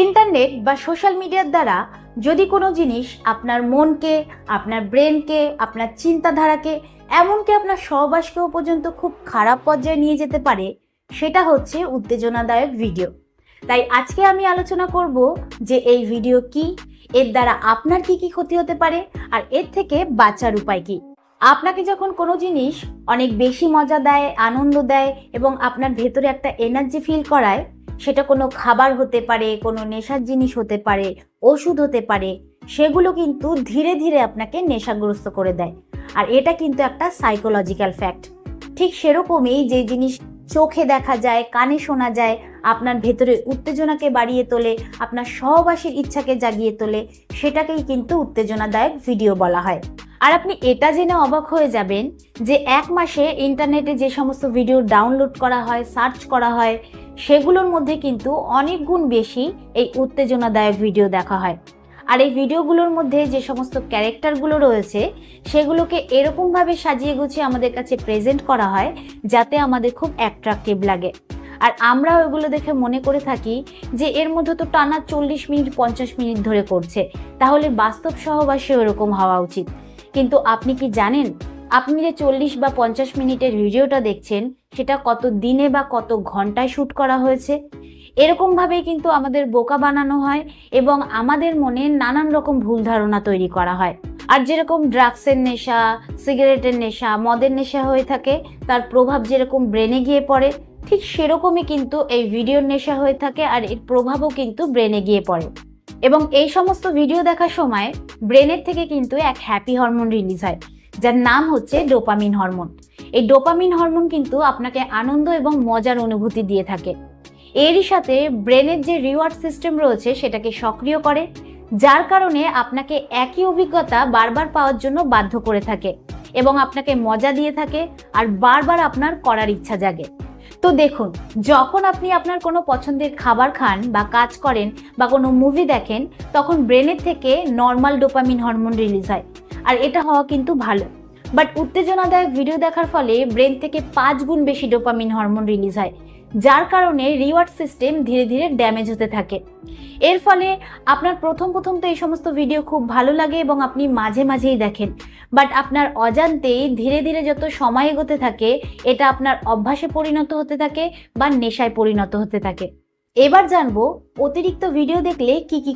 Internet বা social মিডিয়ার দ্বারা যদি কোনো জিনিস আপনার মনকে, আপনার ব্রেনকে, আপনার চিন্তাধারাকে, এমনকি আপনার সহবাসকেও পর্যন্ত খুব খারাপ পর্যায়ে নিয়ে যেতে পারে, সেটা হচ্ছে উত্তেজনাদায়ক ভিডিও। তাই আজকে আমি আলোচনা করব যে এই ভিডিও কি, এর দ্বারা আপনার কি কি ক্ষতি হতে পারে, আর এর থেকে বাঁচার উপায় কি। আপনাকে যখন কোনো জিনিস অনেক বেশি মজা দেয়, আনন্দ দেয় এবং আপনার ভেতরে একটা এনার্জি ফিল করায়, সেটা কোনো খাবার হতে পারে, কোনো নেশার জিনিস হতে পারে, ওষুধ হতে পারে, সেগুলো কিন্তু ধীরে ধীরে আপনাকে নেশাগ্রস্ত করে দেয়। আর এটা কিন্তু একটা সাইকোলজিক্যাল ফ্যাক্ট। ঠিক সেরকমই যে জিনিস চোখে দেখা যায়, কানে শোনা যায়, আপনার ভেতরে উত্তেজনাকে বাড়িয়ে তোলে, আপনার সহবাসীর ইচ্ছাকে জাগিয়ে তোলে, সেটাকেই কিন্তু উত্তেজনাদায়ক ভিডিও বলা হয়। আর আপনি এটা জেনে অবাক হয়ে যাবেন যে এক মাসে ইন্টারনেটে যে সমস্ত ভিডিও ডাউনলোড করা হয়, সার্চ করা হয়, সেগুলোর মধ্যে কিন্তু অনেক গুণ বেশি এই উত্তেজনাদায়ক ভিডিও দেখা হয়। আর এই ভিডিওগুলোর মধ্যে যে সমস্ত ক্যারেক্টারগুলো রয়েছে, সেগুলোকে এরকমভাবে সাজিয়ে গুছিয়ে আমাদের কাছে প্রেজেন্ট করা হয় যাতে আমাদের খুব অ্যাট্রাকটিভ লাগে। আর আমরা ওইগুলো দেখে মনে করে থাকি যে এর মধ্যে তো টানা 40 মিনিট 50 মিনিট ধরে করছে, তাহলে বাস্তব সহবাসে ওরকম হওয়া উচিত। কিন্তু আপনি কি জানেন, আপনি যে 40 বা 50 মিনিটের ভিডিওটা দেখছেন, সেটা কত দিনে বা কত ঘন্টায় শ্যুট করা হয়েছে? এরকমভাবেই কিন্তু আমাদের বোকা বানানো হয় এবং আমাদের মনে নানান রকম ভুল ধারণা তৈরি করা হয়। আর যেরকম ড্রাগসের নেশা, সিগারেটের নেশা, মদের নেশা হয়ে থাকে, তার প্রভাব যেরকম ব্রেনে গিয়ে পড়ে, ঠিক সেরকমই কিন্তু এই ভিডিওর নেশা হয়ে থাকে, আর এর প্রভাবও কিন্তু ব্রেনে গিয়ে পড়ে। এবং এই সমস্ত ভিডিও দেখার সময় ব্রেনের থেকে কিন্তু এক হ্যাপি হরমোন রিলিজ হয়, যার নাম হচ্ছে ডোপামিন হরমোন। এই ডোপামিন হরমোন কিন্তু আপনাকে আনন্দ এবং মজার অনুভূতি দিয়ে থাকে। এরই সাথে ব্রেনের যে রিওয়ার্ড সিস্টেম রয়েছে সেটাকে সক্রিয় করে, যার কারণে আপনাকে একই অভিজ্ঞতা বারবার পাওয়ার জন্য বাধ্য করে থাকে এবং আপনাকে মজা দিয়ে থাকে, আর বারবার আপনার করার ইচ্ছা জাগে। তো দেখুন, যখন আপনি আপনার কোনো পছন্দের খাবার খান বা কাজ করেন বা কোনো মুভি দেখেন, তখন ব্রেনের থেকে নর্মাল ডোপামিন হরমোন রিলিজ হয়, আর এটা হওয়া কিন্তু ভালো। বাট উত্তেজনাদায়ক ভিডিও দেখার ফলে ব্রেন থেকে 5 গুণ বেশি ডোপামিন হরমোন রিলিজ হয়, যার কারণে রিওয়ার্ড সিস্টেম ধীরে ধীরে ড্যামেজ হতে থাকে। এর ফলে আপনার প্রথম তো এই সমস্ত ভিডিও খুব ভালো লাগে এবং আপনি মাঝে মাঝেই দেখেন, বাট আপনার অজান্তেই ধীরে ধীরে যত সময় এগোতে থাকে, এটা আপনার অভ্যাসে পরিণত হতে থাকে বা নেশায় পরিণত হতে থাকে। এবার জানবো অতিরিক্ত ভিডিও দেখলে কি কি